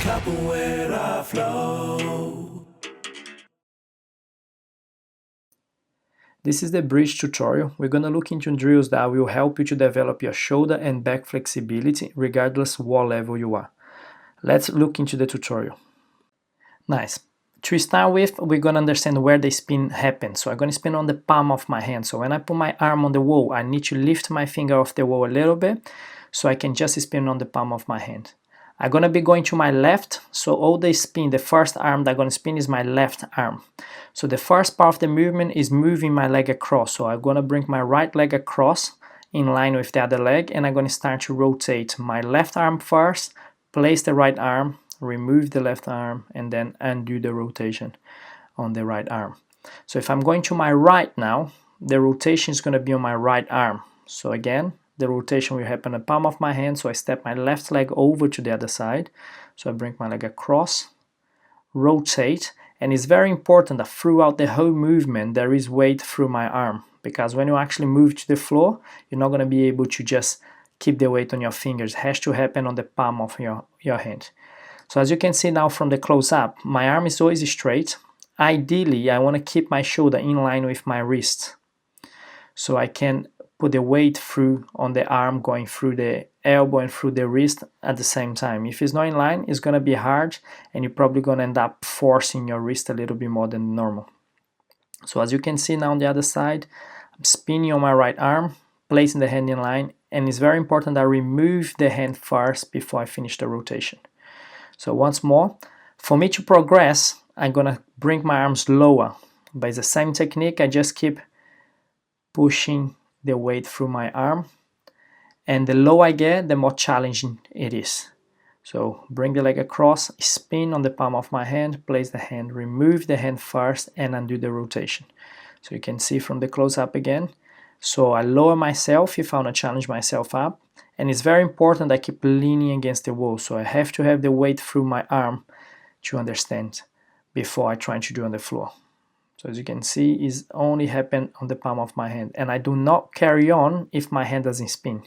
Capoeira flow. This is the bridge tutorial. We're going to look into drills that will help you to develop your shoulder and back flexibility regardless what level you are. Let's look into the tutorial. Nice. To start with, we're going to understand where the spin happens. So I'm going to spin on the palm of my hand. So when I put my arm on the wall, I need to lift my finger off the wall a little bit so I can just spin on the palm of my hand. I'm going to be going to my left, so all the spin, the first arm that I'm going to spin is my left arm. So the first part of the movement is moving my leg across. So I'm going to bring my right leg across in line with the other leg, and I'm going to start to rotate my left arm first, place the right arm, remove the left arm, and then undo the rotation on the right arm. So if I'm going to my right now, the rotation is going to be on my right arm. So again, the rotation will happen on the palm of my hand, so I step my left leg over to the other side. So I bring my leg across, rotate, and it's very important that throughout the whole movement there is weight through my arm, because when you actually move to the floor, you're not going to be able to just keep the weight on your fingers. It has to happen on the palm of your hand. So as you can see now from the close-up, my arm is always straight. Ideally, I want to keep my shoulder in line with my wrist, so I can put the weight through on the arm, going through the elbow and through the wrist at the same time. If it's not in line, it's going to be hard, and you're probably going to end up forcing your wrist a little bit more than normal. So as you can see now on the other side, I'm spinning on my right arm, placing the hand in line, and it's very important that I remove the hand first before I finish the rotation. So once more, for me to progress, I'm going to bring my arms lower. By the same technique, I just keep pushing the weight through my arm, and the lower I get, the more challenging it is. So bring the leg across, spin on the palm of my hand, place the hand, remove the hand first, and undo the rotation. So you can see from the close-up again. So I lower myself if I want to challenge myself up, and it's very important I keep leaning against the wall, so I have to have the weight through my arm to understand before I try to do on the floor. So as you can see, it's only happen on the palm of my hand, and I do not carry on if my hand doesn't spin.